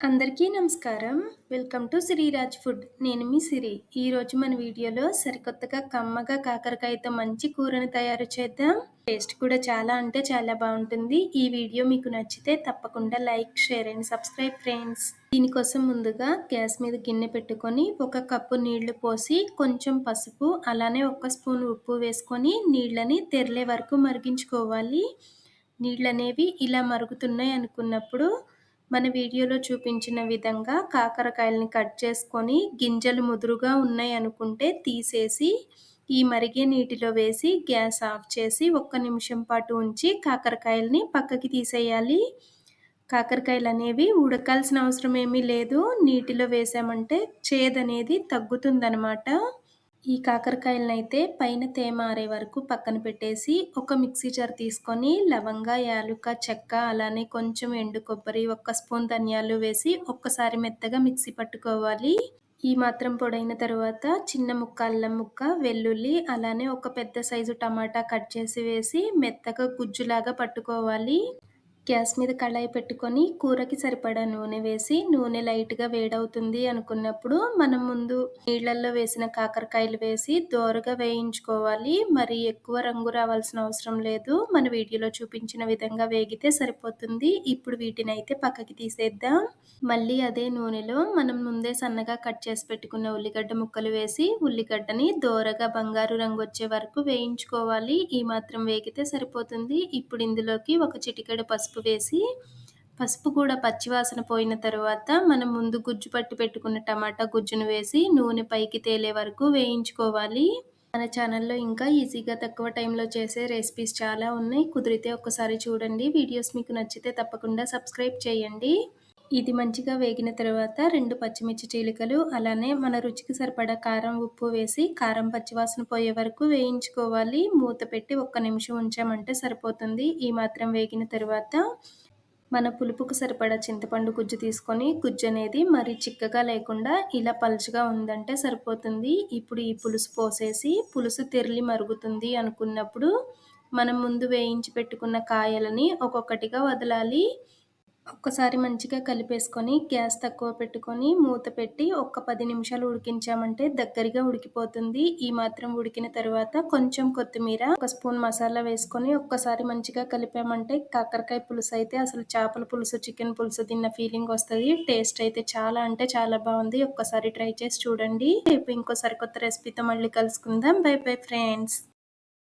అందరికీ నమస్కారం. Welcome to Sreeraj food. నేను మీ సిరి. ఈరోజు మన వీడియోలో సరికొత్తగా కమ్మగా కాకరకాయతో మంచి కూరని తయారు చేద్దాం. టేస్ట్ కూడా చాలా అంటే చాలా బాగుంటుంది. ఈ వీడియో మీకు నచ్చితే తప్పకుండా like, share and subscribe friends. దీనికోసం ముందుగా గ్యాస్ మీద గిన్నె పెట్టుకొని 1 కప్పు నీళ్లు పోసి కొంచెం పసుపు అలానే 1 స్పూన్ ఉప్పు వేసుకొని నీళ్ళని తెరలే వరకు మరిగించుకోవాలి. నీళ్ళనేవి ఇలా మరుగుతున్నాయి అనుకున్నప్పుడు మన వీడియోలో చూపించిన విధంగా కాకరకాయలని కట్ చేసుకొని గింజలు ముదురుగా ఉన్నాయి అనుకుంటే తీసేసి ఈ మరిగే నీటిలో వేసి గ్యాస్ ఆఫ్ చేసి 1 నిమిషం పాటు ఉంచి కాకరకాయలని పక్కకి తీసేయాలి. కాకరకాయలు అనేవి ఉడకాల్సిన అవసరం ఏమీ లేదు. నీటిలో వేసామంటే చేదనేది తగ్గుతుందనమాట. ఈ కాకరకాయలనైతే పైన తేమ ఆరే వరకు పక్కన పెట్టేసి ఒక మిక్సీ జార్ తీసుకొని లవంగ, యాలుక, చెక్క అలానే కొంచెం ఎండు కొబ్బరి, 1 స్పూన్ ధనియాలు వేసి ఒక్కసారి మెత్తగా మిక్సీ పట్టుకోవాలి. ఈ మాత్రం పొడైన తర్వాత చిన్న ముక్క అల్లం ముక్క, వెల్లుల్లి అలానే ఒక పెద్ద సైజు టమాటా కట్ చేసి వేసి మెత్తగా గుజ్జులాగా పట్టుకోవాలి. గ్యాస్ మీద కళాయి పెట్టుకొని కూరకి సరిపడా నూనె వేసి నూనె లైట్గా వేడవుతుంది అనుకున్నప్పుడు మనం ముందు నీళ్ళల్లో వేసిన కాకరకాయలు వేసి దోరగా వేయించుకోవాలి. మరి ఎక్కువ రంగు రావాల్సిన అవసరం లేదు. మన వీడియోలో చూపించిన విధంగా వేగితే సరిపోతుంది. ఇప్పుడు వీటిని అయితే పక్కకి తీసేద్దాం. మళ్ళీ అదే నూనెలో మనం ముందే సన్నగా కట్ చేసి పెట్టుకున్న ఉల్లిగడ్డ ముక్కలు వేసి ఉల్లిగడ్డని దోరగా బంగారు రంగు వచ్చే వరకు వేయించుకోవాలి. ఈ మాత్రం వేగితే సరిపోతుంది. ఇప్పుడు ఇందులోకి 1 చిటికెడు పసుపు వేసి పసుపు కూడా పచ్చివాసన పోయిన తర్వాత మనం ముందు గుజ్జు పట్టి పెట్టుకున్న టమాటా గుజ్జును వేసి నూనె పైకి తేలే వరకు వేయించుకోవాలి. మన ఛానల్లో ఇంకా ఈజీగా తక్కువ టైంలో చేసే రెసిపీస్ చాలా ఉన్నాయి. కుదిరితే ఒక్కసారి చూడండి. వీడియోస్ మీకు నచ్చితే తప్పకుండా సబ్స్క్రైబ్ చేయండి. ఇది మంచిగా వేగిన తర్వాత 2 పచ్చిమిర్చి చీలికలు అలానే మన రుచికి సరిపడా కారం, ఉప్పు వేసి కారం పచ్చివాసన పోయే వరకు వేయించుకోవాలి. మూత పెట్టి 1 నిమిషం ఉంచామంటే సరిపోతుంది. ఈ మాత్రం వేగిన తర్వాత మన పులుపుకు సరిపడా చింతపండు గుజ్జు తీసుకొని గుజ్జు అనేది మరీ చిక్కగా లేకుండా ఇలా పలుచగా ఉందంటే సరిపోతుంది. ఇప్పుడు ఈ పులుసు పోసేసి పులుసు తెరలి మరుగుతుంది అనుకున్నప్పుడు మనం ముందు వేయించి పెట్టుకున్న కాయలని ఒక్కొక్కటిగా వదలాలి. ఒక్కసారి మంచిగా కలిపేసుకొని గ్యాస్ తక్కువ పెట్టుకొని మూత పెట్టి 10 నిమిషాలు ఉడికించామంటే దగ్గరగా ఉడికిపోతుంది. ఈ మాత్రం ఉడికిన తర్వాత కొంచెం కొత్తిమీర, 1 స్పూన్ మసాలా వేసుకొని ఒక్కసారి మంచిగా కలిపామంటే కాకరకాయ పులుసు అయితే అసలు చేపల పులుసు, చికెన్ పులుసు తిన్న ఫీలింగ్ వస్తుంది. టేస్ట్ అయితే చాలా అంటే చాలా బాగుంది. ఒక్కసారి ట్రై చేసి చూడండి. రేపు ఇంకోసారి కొత్త రెసిపీతో మళ్ళీ కలుసుకుందాం. By bye friends.